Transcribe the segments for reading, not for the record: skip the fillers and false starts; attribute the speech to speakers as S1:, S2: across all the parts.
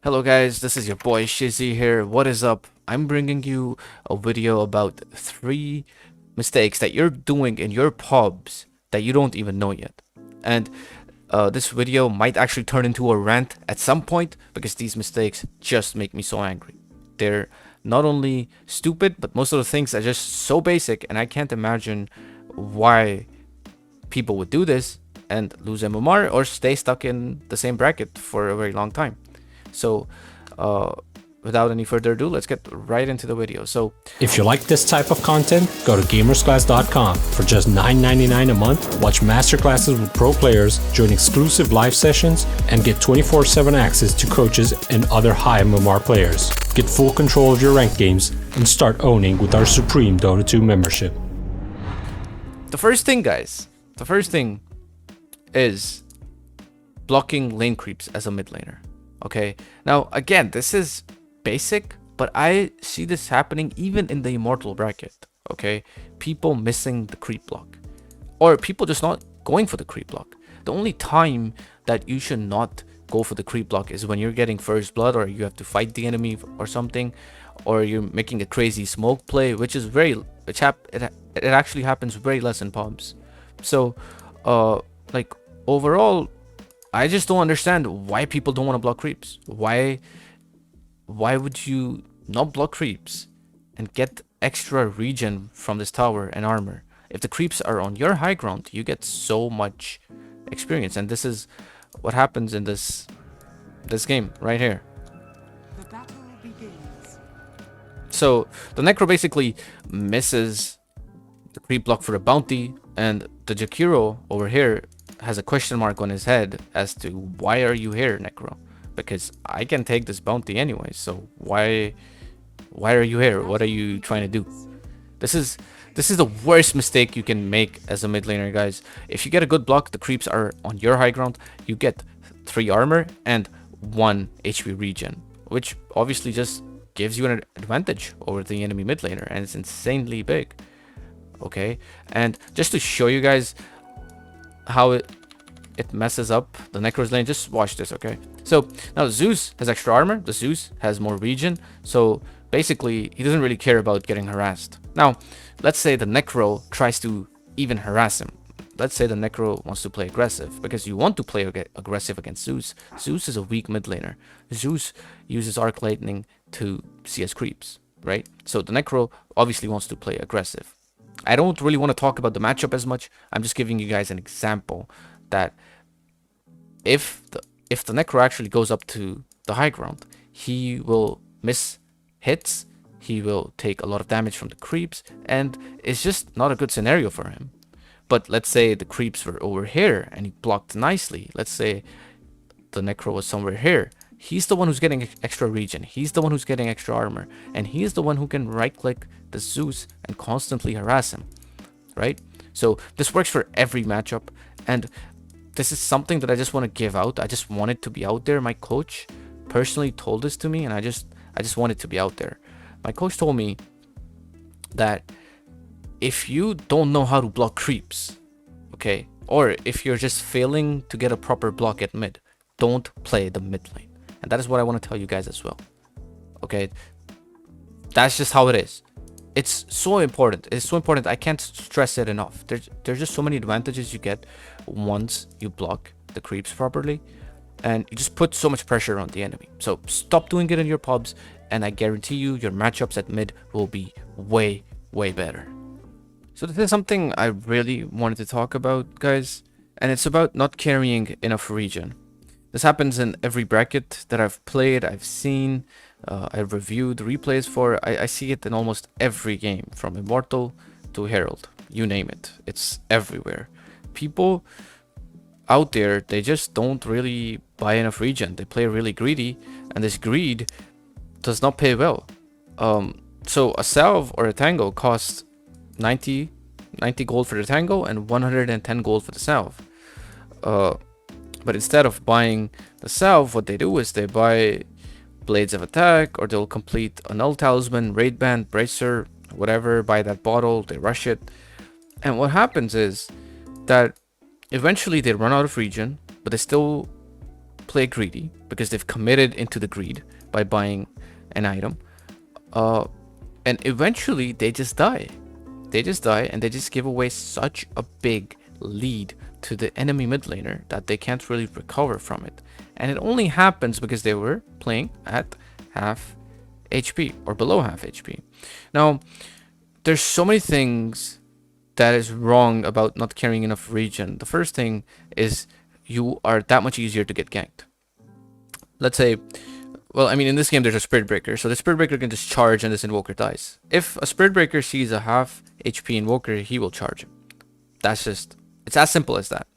S1: Hello guys, this is your boy Shizzy here. What is up? I'm bringing you a video about 3 mistakes that you're doing in your pubs that you don't even know yet. And this video might actually turn into a rant at some point because these mistakes just make me so angry. They're not only stupid, but most of the things are just so basic, and I can't imagine why people would do this and lose MMR or stay stuck in the same bracket for a very long time. So without any further ado, let's get right into the video. So
S2: If you like this type of content, go to gamersclass.com. For just $9.99 a month, watch masterclasses with pro players, join exclusive live sessions, and get 24/7 access to coaches and other high MMR players. Get full control of your ranked games and start owning with our Supreme Dota 2 membership.
S1: the first thing, guys, is blocking lane creeps as a mid laner. Okay, now again, this is basic, but I see this happening even in the immortal bracket. Okay, people missing the creep block, or people just not going for the creep block. The only time that you should not go for the creep block is when you're getting first blood, or you have to fight the enemy or something, or you're making a crazy smoke play, which is it actually happens very less in pubs. So like overall, I just don't understand why people don't want to block creeps. Why would you not block creeps and get extra regen from this tower and armor? If the creeps are on your high ground, you get so much experience, and this is what happens in this game right here.
S3: The battle begins.
S1: So the Necro basically misses the creep block for a bounty, and the Jakiro over here has a question mark on his head as to why are you here, Necro? Because I can take this bounty anyway, so why are you here? What are you trying to do? This is the worst mistake you can make as a mid laner, guys. If you get a good block, the creeps are on your high ground, you get 3 armor and 1 HP regen, which obviously just gives you an advantage over the enemy mid laner, and it's insanely big. Okay, and just to show you guys how it messes up the Necro's lane, just watch this. Okay, so now Zeus has extra armor, the Zeus has more regen, so basically he doesn't really care about getting harassed. Now let's say the Necro tries to even harass him. Let's say the Necro wants to play aggressive, because you want to play aggressive against Zeus. Zeus is a weak mid laner. Zeus uses Arc Lightning to CS creeps, right? So the Necro obviously wants to play aggressive. I don't really want to talk about the matchup as much. I'm just giving you guys an example that if the Necro actually goes up to the high ground, he will miss hits, he will take a lot of damage from the creeps, and it's just not a good scenario for him. But let's say the creeps were over here and he blocked nicely. Let's say the Necro was somewhere here. He's the one who's getting extra regen. He's the one who's getting extra armor. And he's the one who can right-click the Zeus and constantly harass him, right? So this works for every matchup. And this is something that I just want to give out. I just want it to be out there. My coach personally told this to me, and I just want it to be out there. My coach told me that if you don't know how to block creeps, okay, or if you're just failing to get a proper block at mid, don't play the mid lane. And that is what I want to tell you guys as well. Okay, that's just how it is. It's so important. It's so important. I can't stress it enough. There's just so many advantages you get once you block the creeps properly, and you just put so much pressure on the enemy. So stop doing it in your pubs, and I guarantee you your matchups at mid will be way better. So this is something I really wanted to talk about, guys, and it's about not carrying enough regen. This happens in every bracket that I've played, I've seen, I've reviewed replays for. I see it in almost every game, from Immortal to Herald, you name it. It's everywhere. People out there, they just don't really buy enough regen. They play really greedy, and this greed does not pay well. So a salve or a tango costs 90 gold for the tango and 110 gold for the salve. But instead of buying the salve, what they do is they buy Blades of Attack, or they'll complete a Null Talisman, Raid Band, Bracer, whatever, buy that bottle, they rush it. And what happens is that eventually they run out of regen, but they still play greedy because they've committed into the greed by buying an item. And eventually they just die. They just die and they just give away such a big lead to the enemy mid laner that they can't really recover from it. And it only happens because they were playing at half HP or below half HP. Now, there's so many things that is wrong about not carrying enough regen. The first thing is you are that much easier to get ganked. Let's say, well, I mean, in this game, there's a Spirit Breaker. So the Spirit Breaker can just charge and this Invoker dies. If a Spirit Breaker sees a half HP Invoker, he will charge him. That's just, it's as simple as that.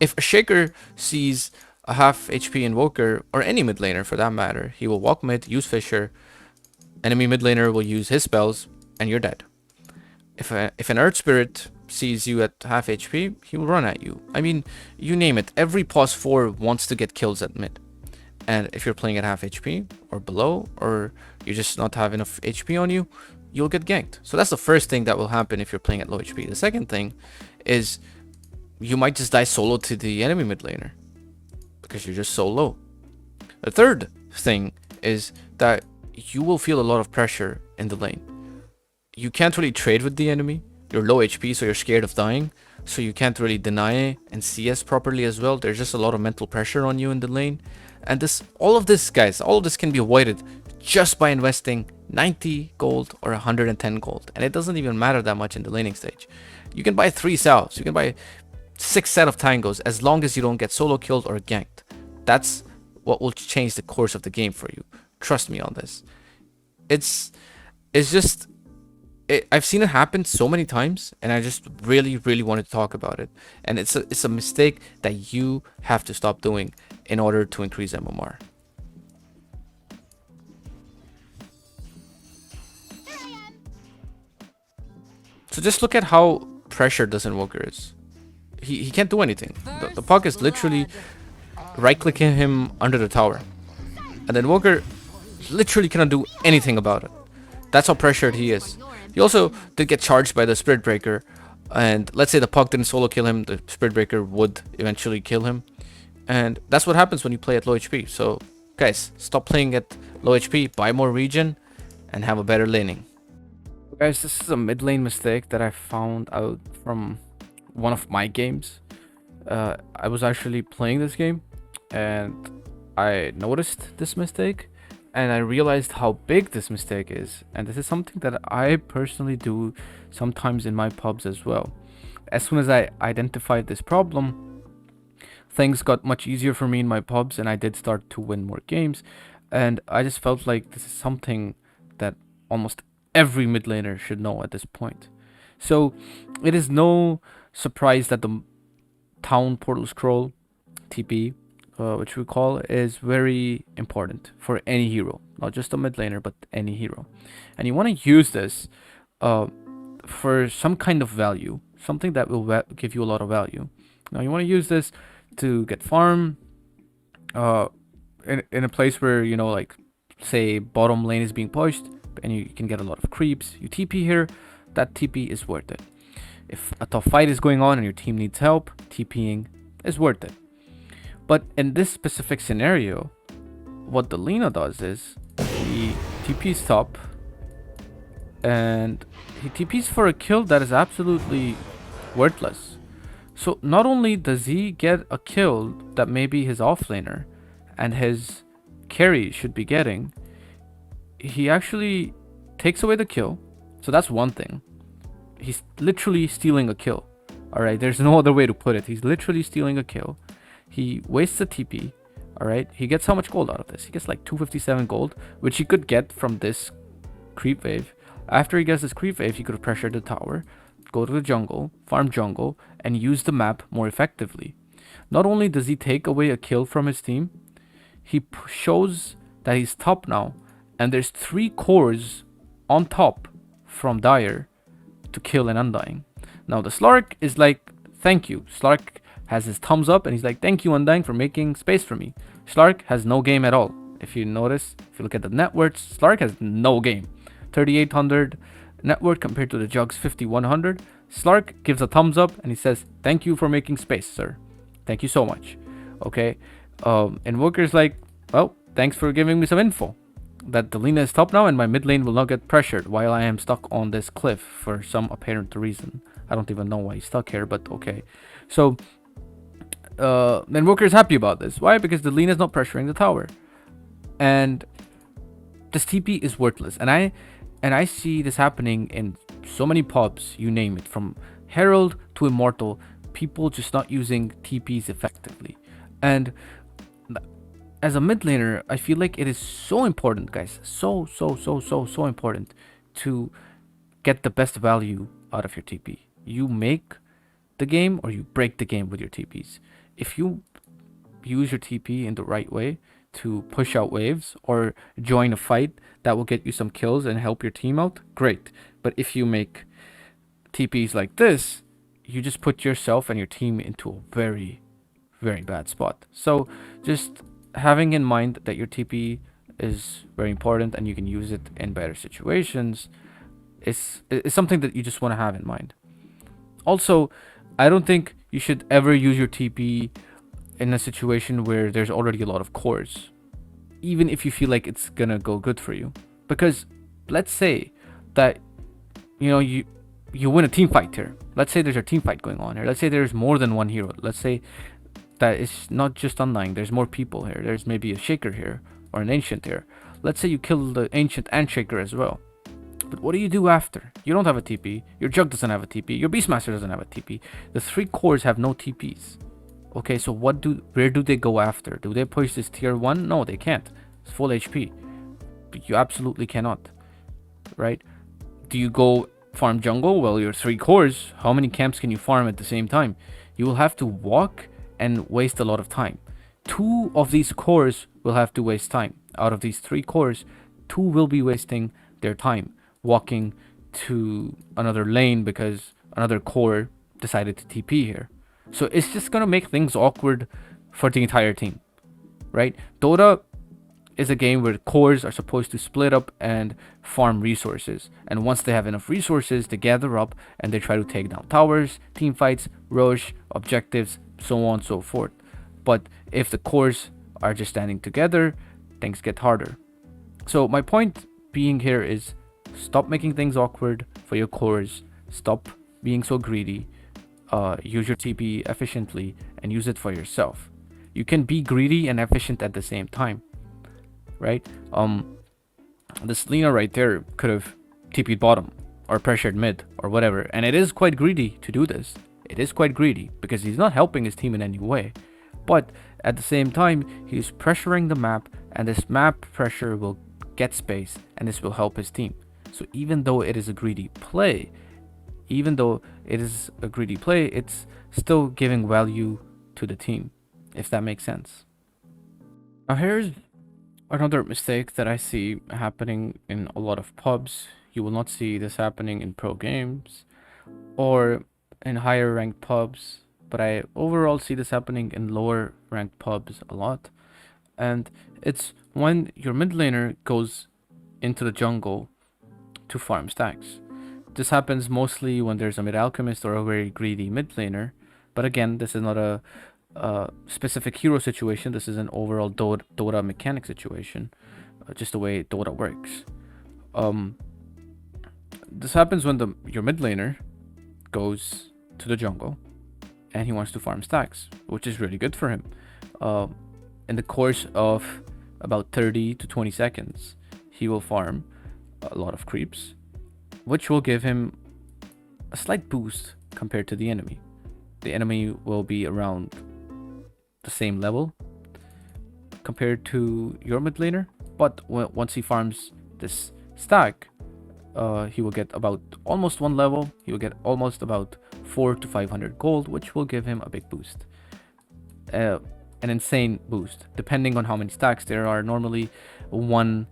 S1: If a Shaker sees a half HP Invoker, or any mid laner for that matter, he will walk mid, use Fissure, enemy mid laner will use his spells, and you're dead. If an Earth Spirit sees you at half HP, he will run at you. I mean, you name it. Every pos 4 wants to get kills at mid. And if you're playing at half HP or below, or you just not have enough HP on you, you'll get ganked. So that's the first thing that will happen if you're playing at low HP. The second thing is you might just die solo to the enemy mid laner because you're just so low. The third thing is that you will feel a lot of pressure in the lane. You can't really trade with the enemy. You're low HP, so you're scared of dying. So you can't really deny and CS properly as well. There's just a lot of mental pressure on you in the lane. And all of this, guys, all of this can be avoided just by investing 90 gold or 110 gold. And it doesn't even matter that much in the laning stage. You can buy 3 salves. You can buy 6 set of tangos as long as you don't get solo killed or ganked. That's what will change the course of the game for you. Trust me on this. It's just... I've seen it happen so many times, and I just really wanted to talk about it. And it's a mistake that you have to stop doing in order to increase MMR. So just look at how pressured this Invoker is. He can't do anything. The puck is literally right-clicking him under the tower. And the Invoker literally cannot do anything about it. That's how pressured he is. He also did get charged by the Spirit Breaker, and let's say the puck didn't solo kill him, the Spirit Breaker would eventually kill him. And that's what happens when you play at low HP. So guys, stop playing at low HP, buy more regen, and have a better laning. Guys, this is a mid lane mistake that I found out from one of my games. I was actually playing this game, and I noticed this mistake. And I realized how big this mistake is. And this is something that I personally do sometimes in my pubs as well. As soon as I identified this problem, things got much easier for me in my pubs, and I did start to win more games. And I just felt like this is something that almost every mid laner should know at this point. So it is no surprise that the town portal scroll, TP, which we call, is very important for any hero, not just a mid laner, but any hero. And you want to use this for some kind of value, something that will give you a lot of value. Now you want to use this to get farm in a place where, you know, like say bottom lane is being pushed and you can get a lot of creeps. You TP here, that TP is worth it. If a tough fight is going on and your team needs help, TPing is worth it. But in this specific scenario, what the Lina does is he TPs top, and he TPs for a kill that is absolutely worthless. So not only does he get a kill that maybe his offlaner and his carry should be getting, he actually takes away the kill. So that's one thing. He's literally stealing a kill. Alright, there's no other way to put it. He's literally stealing a kill. He wastes a TP, alright? He gets how much gold out of this? He gets like 257 gold, which he could get from this creep wave. After he gets this creep wave, he could have pressured the tower, go to the jungle, farm jungle, and use the map more effectively. Not only does he take away a kill from his team, he shows that he's top now, and there's 3 cores on top from Dire to kill an Undying. Now the Slark is like, thank you. Slark has his thumbs up and he's like, thank you Undying for making space for me. Slark has no game at all. If you notice, if you look at the net worth, Slark has no game. 3800 net worth compared to the Jug's 5100. Slark gives a thumbs up and he says, thank you for making space, sir. Thank you so much. Okay, Invoker's like, well, thanks for giving me some info. That the Lina is top now and my mid lane will not get pressured while I am stuck on this cliff for some apparent reason. I don't even know why he's stuck here, but okay. So, Invoker is happy about this. Why? Because the Lina is not pressuring the tower. And this TP is worthless. And I see this happening in so many pubs, you name it, from Herald to Immortal, people just not using TPs effectively. And as a mid laner, I feel like it is so important, guys, so important to get the best value out of your TP. You make the game or you break the game with your TPs. If you use your TP in the right way to push out waves or join a fight that will get you some kills and help your team out, great. But if you make TPs like this, you just put yourself and your team into a very bad spot. So just having in mind that your TP is very important and you can use it in better situations is something that you just want to have in mind. Also, I don't think you should ever use your TP in a situation where there's already a lot of cores, even if you feel like it's gonna go good for you. Because let's say that you win a team fight here. Let's say there's a team fight going on here. Let's say there's more than one hero. Let's say that it's not just Undying. There's more people here. There's maybe a Shaker here or an Ancient here. Let's say you kill the Ancient and Shaker as well. But what do you do after? You don't have a TP. Your Jug doesn't have a TP. Your Beastmaster doesn't have a TP. The 3 cores have no TPs. Okay, so where do they go after? Do they push this tier 1? No, they can't. It's full HP. But you absolutely cannot. Right? Do you go farm jungle? Well, your 3 cores, how many camps can you farm at the same time? You will have to walk and waste a lot of time. 2 of these cores will have to waste time. Out of these 3 cores, 2 will be wasting their time walking to another lane because another core decided to TP here. So it's just gonna make things awkward for the entire team, right? Dota is a game where cores are supposed to split up and farm resources. And once they have enough resources, they gather up and they try to take down towers, team fights, rush, objectives, so on and so forth. But if the cores are just standing together, things get harder. So my point being here is stop making things awkward for your cores. Stop being so greedy. Use your TP efficiently and use it for yourself. You can be greedy and efficient at the same time, right? This Lina right there could have TP'd bottom or pressured mid or whatever, and it is quite greedy to do this. It is quite greedy because he's not helping his team in any way, but at the same time he's pressuring the map, and this map pressure will get space and this will help his team. So even though it is a greedy play, it's still giving value to the team, if that makes sense. Now here's another mistake that I see happening in a lot of pubs. You will not see this happening in pro games or in higher ranked pubs, but I overall see this happening in lower ranked pubs a lot. And it's when your mid laner goes into the jungle to farm stacks. This happens mostly when there's a mid alchemist or a very greedy mid laner, but again, this is not a specific hero situation. This is an overall Dota mechanic situation, just the way Dota works. This happens when your mid laner goes to the jungle and he wants to farm stacks, which is really good for him. In the course of about 30 to 20 seconds, he will farm a lot of creeps, which will give him a slight boost compared to the enemy. The enemy will be around the same level compared to your mid laner, but once he farms this stack, he will get about almost 1 level. He will get almost about 400 to 500 gold, which will give him a big boost, an insane boost depending on how many stacks there are. Normally one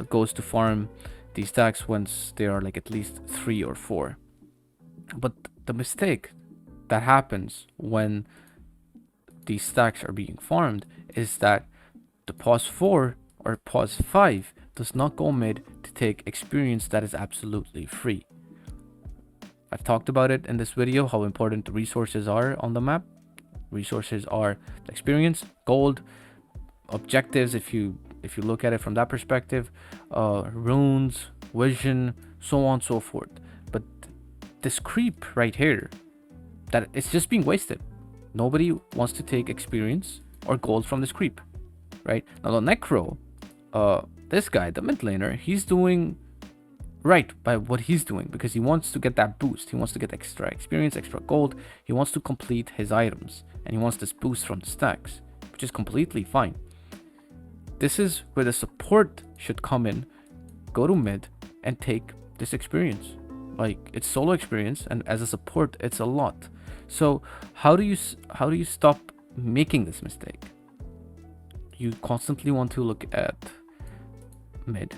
S1: goes to farm these stacks once there are like at least 3 or 4. But the mistake that happens when these stacks are being farmed is that the pause 4 or pause 5 does not go mid to take experience that is absolutely free. I've talked about it in this video, how important the resources are on the map. Resources are experience, gold, objectives if you look at it from that perspective, runes, vision, so on and so forth. But this creep right here, that it's just being wasted. Nobody wants to take experience or gold from this creep, right? Now the Necro, this guy, the mid laner, he's doing right by what he's doing because he wants to get that boost. He wants to get extra experience, extra gold. He wants to complete his items and he wants this boost from the stacks, which is completely fine. This is where the support should come in, go to mid and take this experience. Like, it's solo experience, and as a support it's a lot. So how do you stop making this mistake? You constantly want to look at mid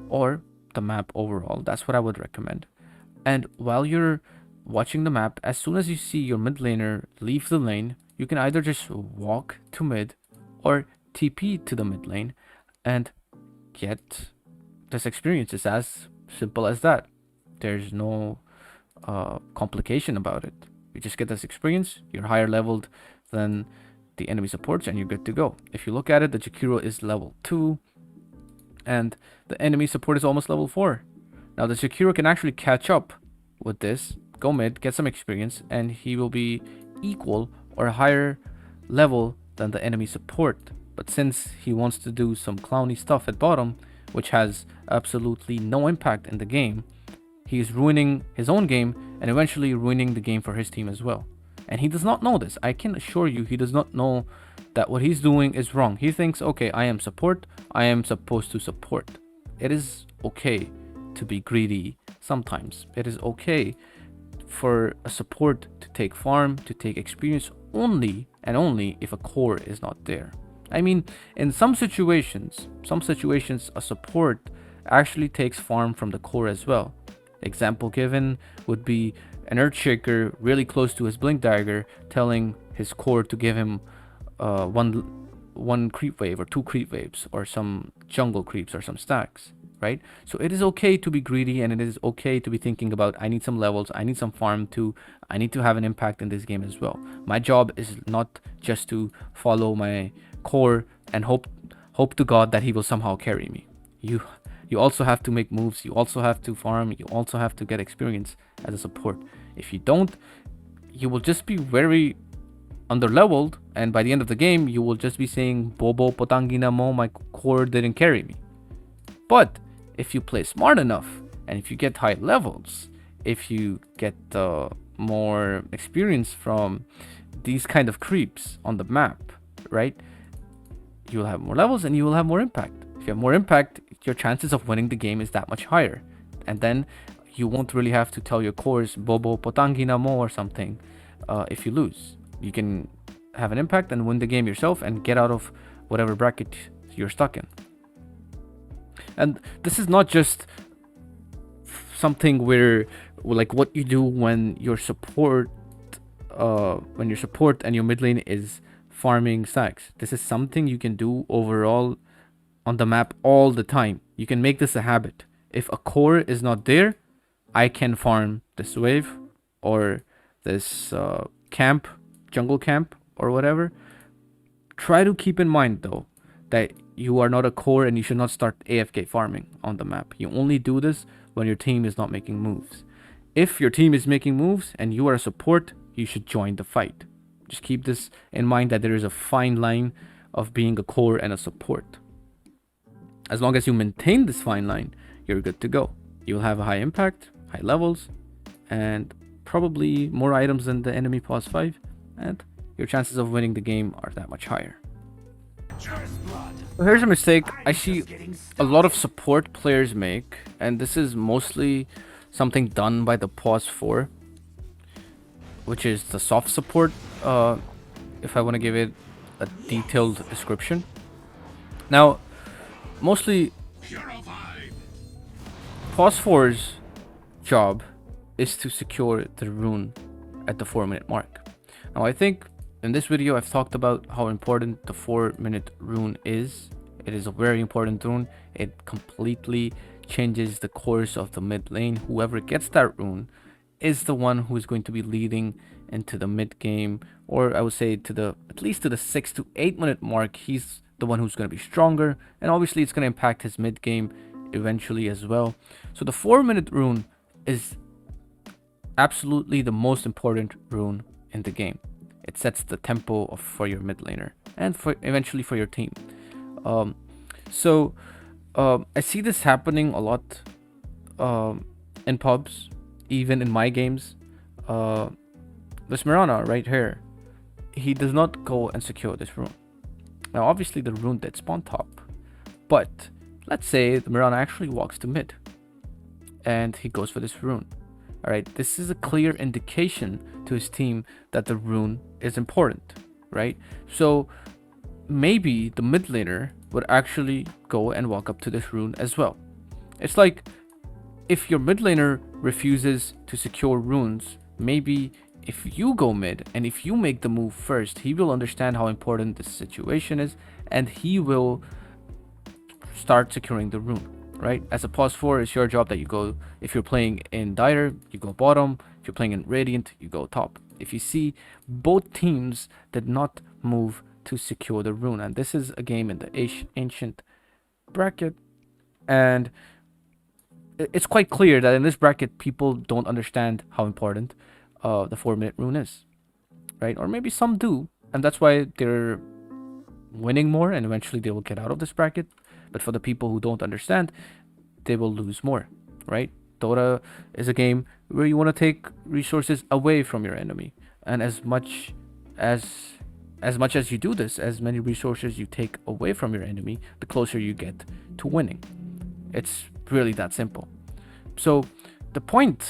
S1: or the map overall. That's what I would recommend. And while you're watching the map, as soon as you see your mid laner leave the lane, you can either just walk to mid or TP to the mid lane and get this experience. It's as simple as that. There's no complication about it. You just get this experience. You're higher leveled than the enemy supports and you're good to go. If you look at it, the Jakiro is level 2 and the enemy support is almost level 4. Now the Jakiro can actually catch up with this, go mid, get some experience, and he will be equal or higher level than the enemy support. But since he wants to do some clowny stuff at bottom, which has absolutely no impact in the game, he is ruining his own game and eventually ruining the game for his team as well. And he does not know this. I can assure you he does not know that what he's doing is wrong. He thinks, okay, I am support, I am supposed to support. It is okay to be greedy sometimes. It is okay for a support to take farm, to take experience only and only if a core is not there. I mean, in some situations a support actually takes farm from the core as well. Example given would be an Earthshaker really close to his Blink Dagger telling his core to give him one creep wave or 2 creep waves or some jungle creeps or some stacks, right? So it is okay to be greedy and it is okay to be thinking about, I need some levels, I need some farm too, I need to have an impact in this game as well. My job is not just to follow my core and hope to God that he will somehow carry me. You also have to make moves, you also have to farm, you also have to get experience as a support. If you don't, you will just be very underleveled, and by the end of the game you will just be saying Bobo Potangina Mo, my core didn't carry me. But if you play smart enough and if you get high levels, if you get more experience from these kind of creeps on the map, right, you will have more levels and you will have more impact. If you have more impact, your chances of winning the game is that much higher. And then you won't really have to tell your cores Bobo Potangina Mo or something if you lose. You can have an impact and win the game yourself and get out of whatever bracket you're stuck in. And this is not just something where, like, what you do when your support and your mid lane is farming stacks. This is something you can do overall on the map all the time. You can make this a habit. If a core is not there, I can farm this wave or this camp, jungle camp or whatever. Try to keep in mind though that you are not a core and you should not start AFK farming on the map. You only do this when your team is not making moves. If your team is making moves and you are a support, you should join the fight. Just keep this in mind that there is a fine line of being a core and a support. As long as you maintain this fine line, you're good to go. You'll have a high impact, high levels, and probably more items than the enemy plus 5, and your chances of winning the game are that much higher. So here's a mistake I see a lot of support players make, and this is mostly something done by the pause 4, which is the soft support, if I want to give it a detailed description. Now, mostly pause 4's job is to secure the rune at the 4-minute mark. Now I think in this video I've talked about how important the 4-minute rune is. It is a very important rune. It completely changes the course of the mid lane. Whoever gets that rune is the one who is going to be leading into the mid game, or I would say to the at least to the 6 to 8 minute mark. He's the one who's going to be stronger, and obviously it's going to impact his mid game eventually as well. So the 4-minute rune is absolutely the most important rune in the game. It sets the tempo for your mid laner and for eventually for your team. I see this happening a lot in pubs, even in my games. This Mirana right here, he does not go and secure this rune. Now obviously the rune did spawn top, but let's say the Mirana actually walks to mid and he goes for this rune. Alright, this is a clear indication to his team that the rune is important, right? So maybe the mid laner would actually go and walk up to this rune as well. It's like if your mid laner refuses to secure runes, maybe if you go mid and if you make the move first, he will understand how important this situation is and he will start securing the rune, right? As a pause 4, it's your job that you go, if you're playing in Dire, you go bottom. If you're playing in Radiant, you go top. If you see, both teams did not move to secure the rune, and this is a game in the ancient bracket, and it's quite clear that in this bracket people don't understand how important the 4-minute rune is, right? Or maybe some do, and that's why they're winning more and eventually they will get out of this bracket. But for the people who don't understand, they will lose more, right? Dota is a game where you want to take resources away from your enemy, and as much as you do this, as many resources you take away from your enemy, the closer you get to winning. It's really that simple. So the point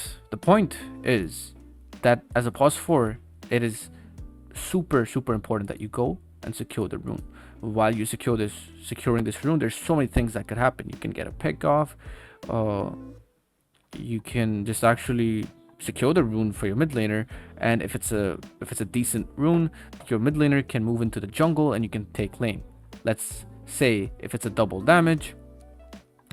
S1: is that as a pause 4, it is super important that you go and secure the rune. While you securing this rune, there's so many things that could happen. You can get a pick off, you can just actually secure the rune for your mid laner, and if it's a decent rune, your mid laner can move into the jungle and you can take lane. Let's say if it's a double damage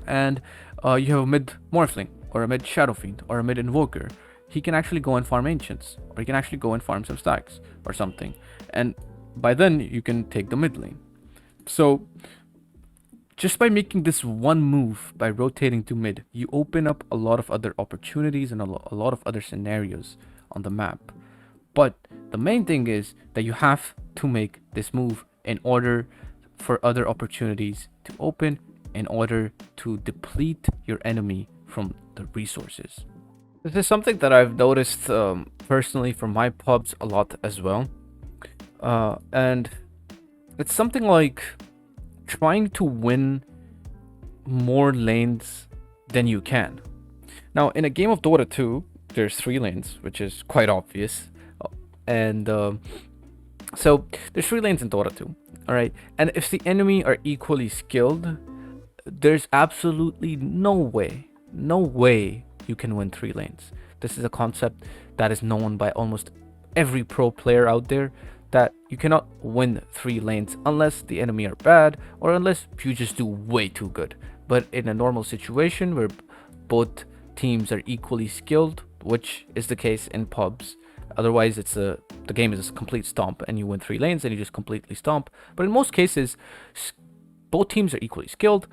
S1: and you have a mid morphling or a mid shadow fiend or a mid invoker, he can actually go and farm ancients, or he can actually go and farm some stacks or something, and by then you can take the mid lane. So just by making this one move, by rotating to mid, you open up a lot of other opportunities and a lot of other scenarios on the map. But the main thing is that you have to make this move in order for other opportunities to open, in order to deplete your enemy from the resources. This is something that I've noticed personally from my pubs a lot as well. And it's something like trying to win more lanes than you can. Now, in a game of Dota 2, there's 3 lanes, which is quite obvious. And so there's 3 lanes in Dota 2. Alright, and if the enemy are equally skilled, there's absolutely no way you can win 3 lanes. This is a concept that is known by almost every pro player out there, that you cannot win 3 lanes unless the enemy are bad or unless you just do way too good. But in a normal situation where both teams are equally skilled, which is the case in pubs, otherwise the game is a complete stomp and you win 3 lanes and you just completely stomp. But in most cases, both teams are equally skilled,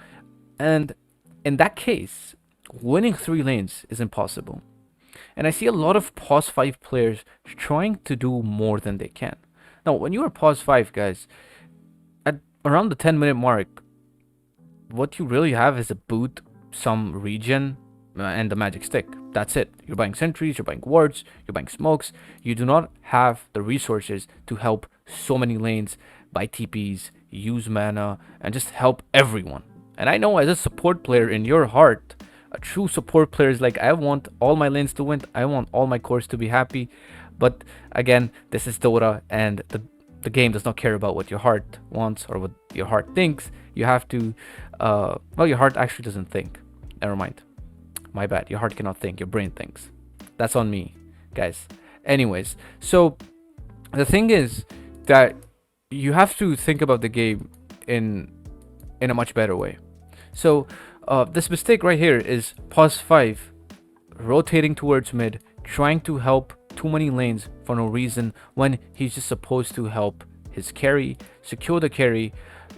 S1: and in that case, winning 3 lanes is impossible. And I see a lot of pause 5 players trying to do more than they can. Now, when you are pause 5, guys, at around the 10-minute mark, what you really have is a boot, some regen, and the magic stick. That's it. You're buying sentries, you're buying wards, you're buying smokes. You do not have the resources to help so many lanes, buy TPs, use mana, and just help everyone. And I know as a support player in your heart, a true support player is like, I want all my lanes to win, I want all my cores to be happy. But again, this is Dota, and the game does not care about what your heart wants or what your heart thinks. You have to, well, your heart actually doesn't think. Never mind. My bad. Your heart cannot think. Your brain thinks. That's on me, guys. Anyways, so the thing is that you have to think about the game in a much better way. So this mistake right here is pause 5, rotating towards mid, trying to help too many lanes for no reason when he's just supposed to help his carry, secure the carry,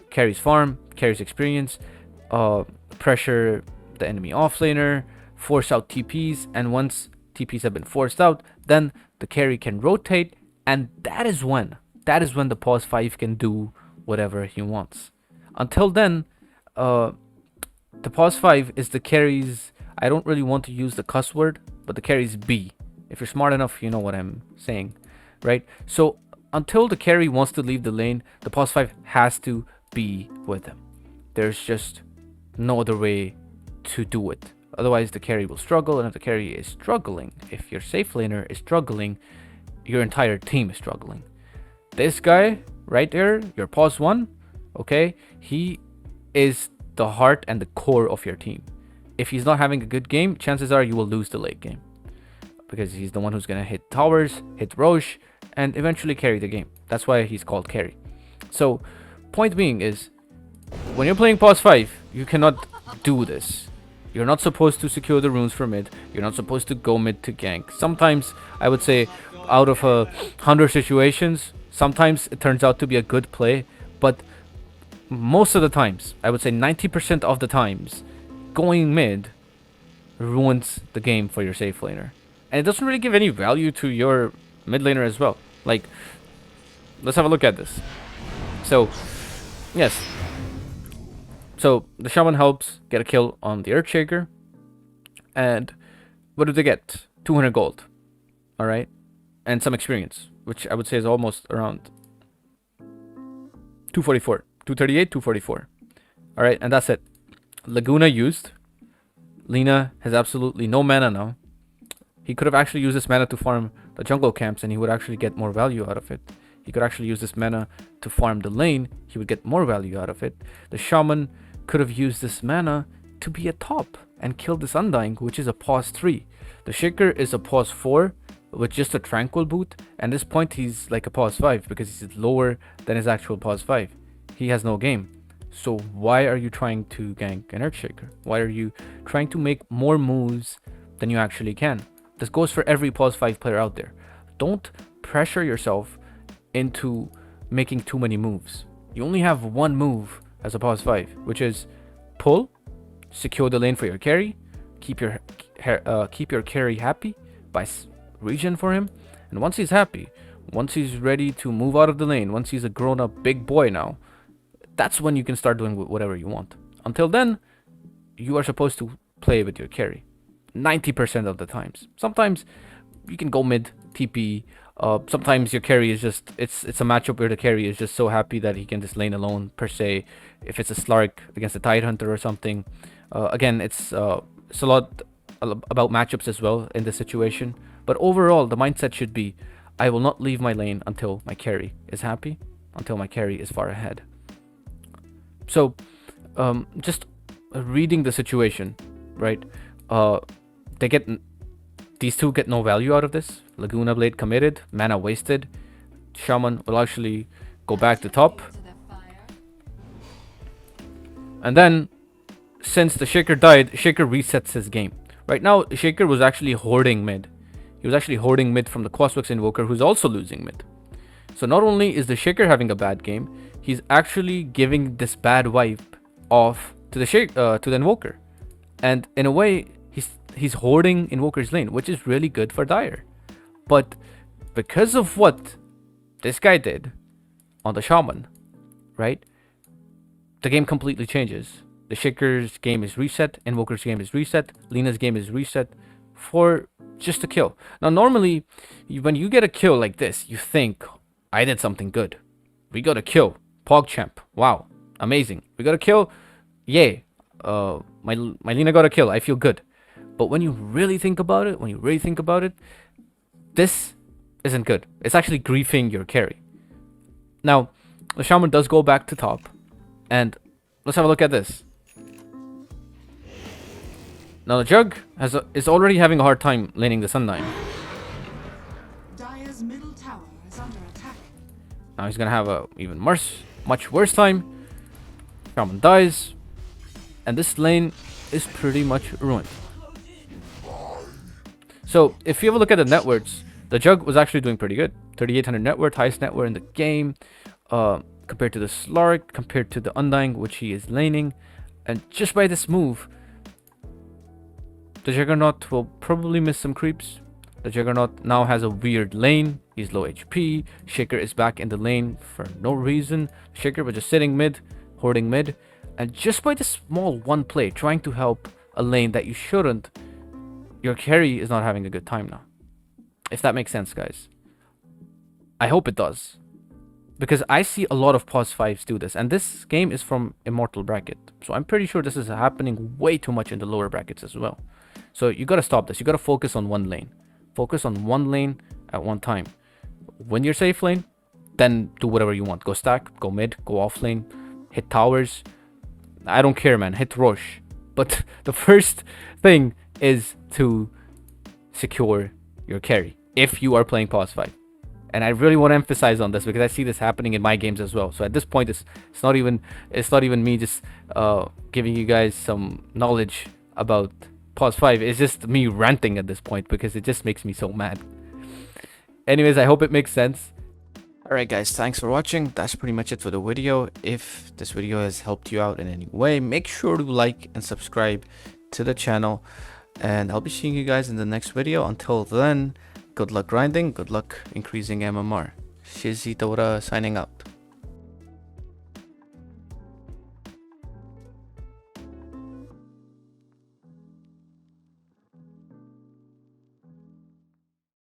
S1: carries farm, carries experience, pressure the enemy offlaner, force out TPs, and once TPs have been forced out, then the carry can rotate, and that is when the pause 5 can do whatever he wants. Until then, the pause 5 is the carry's, I don't really want to use the cuss word, but the carry's B. If you're smart enough, you know what I'm saying, right? So until the carry wants to leave the lane, the pause 5 has to be with him. There's just no other way to do it. Otherwise, the carry will struggle, and if the carry is struggling, if your safe laner is struggling, your entire team is struggling. This guy right there, your pause 1, okay, he is the heart and the core of your team. If he's not having a good game, chances are you will lose the late game, because he's the one who's gonna hit towers, hit Roche, and eventually carry the game. That's why he's called carry. So, point being is, when you're playing pause 5, you cannot do this. You're not supposed to secure the runes for mid. You're not supposed to go mid to gank. Sometimes, I would say, out of 100 situations, sometimes it turns out to be a good play, but most of the times, I would say 90% of the times, going mid ruins the game for your safe laner. And it doesn't really give any value to your mid laner as well. Like, let's have a look at this. So, yes. So, the Shaman helps get a kill on the Earthshaker. And what do they get? 200 gold. Alright? And some experience, which I would say is almost around 244. 238, 244. Alright, and that's it. Laguna used. Lina has absolutely no mana now. He could have actually used this mana to farm the jungle camps, and he would actually get more value out of it. He could actually use this mana to farm the lane. He would get more value out of it. The Shaman could have used this mana to be a top and kill this Undying, which is a pause 3. The Shaker is a pause 4 with just a tranquil boot. And at this point, he's like a pause 5 because he's lower than his actual pause 5. He has no game. So why are you trying to gank an Earthshaker? Why are you trying to make more moves than you actually can? This goes for every pause 5 player out there. Don't pressure yourself into making too many moves. You only have one move as a pause 5, which is pull, secure the lane for your carry, keep your carry happy by regen for him, and once he's happy, once he's ready to move out of the lane, once he's a grown-up big boy now, that's when you can start doing whatever you want. Until then, you are supposed to play with your carry 90% of the times. Sometimes you can go mid TP. Sometimes your carry is just it's a matchup where the carry is just so happy that he can just lane alone per se. If it's a Slark against a Tidehunter or something, again it's a lot about matchups as well in this situation. But overall, the mindset should be, I will not leave my lane until my carry is happy, until my carry is far ahead. So, just reading the situation, right? These two get no value out of this. Laguna Blade committed, mana wasted. Shaman will actually go back to top. And then, since the Shaker died, Shaker resets his game. Right now, Shaker was actually hoarding mid. He was actually hoarding mid from the Cosmix Invoker, who's also losing mid. So not only is the Shaker having a bad game, he's actually giving this bad wipe off to the Invoker. And in a way, he's hoarding Invoker's lane, which is really good for Dire. But because of what this guy did on the Shaman, right? The game completely changes. The Shaker's game is reset, Invoker's game is reset, Lina's game is reset for just a kill. Now normally, when you get a kill like this, you think, I did something good. We got a kill. PogChamp. Wow. Amazing. We got a kill. Yay. My Lina got a kill. I feel good. But when you really think about it, this isn't good. It's actually griefing your carry. Now, the Shaman does go back to top. And let's have a look at this. Now the Jug is already having a hard time laning the Sunline.
S3: Dire's middle tower is under attack.
S1: Now he's gonna have a even much worse time. Shaman dies. And this lane is pretty much ruined. So if you have a look at the net worths, the Jug was actually doing pretty good. 3,800 net worth, highest net worth in the game. compared to the Slark, compared to the Undying, which he is laning. And just by this move, the Juggernaut will probably miss some creeps. The Juggernaut now has a weird lane. He's low HP. Shaker is back in the lane for no reason. Shaker was just sitting mid, hoarding mid. And just by this small one play, trying to help a lane that you shouldn't, your carry is not having a good time now. If that makes sense, guys. I hope it does. Because I see a lot of pos 5s do this. And this game is from Immortal bracket. So I'm pretty sure this is happening way too much in the lower brackets as well. So you gotta stop this. You gotta focus on one lane. Focus on one lane at one time. Win your safe lane, then do whatever you want. Go stack, go mid, go off lane, hit towers. I don't care, man. Hit Roche. But the first thing is to secure your carry if you are playing pos 5. And I really want to emphasize on this because I see this happening in my games as well. So at this point, it's not even me just giving you guys some knowledge about pos 5. It's just me ranting at this point because it just makes me so mad. Anyways, I hope it makes sense. Alright guys, thanks for watching. That's pretty much it for the video. If this video has helped you out in any way, make sure to like and subscribe to the channel. And I'll be seeing you guys in the next video. Until then, good luck grinding, good luck increasing MMR. Shizzy Dota signing out.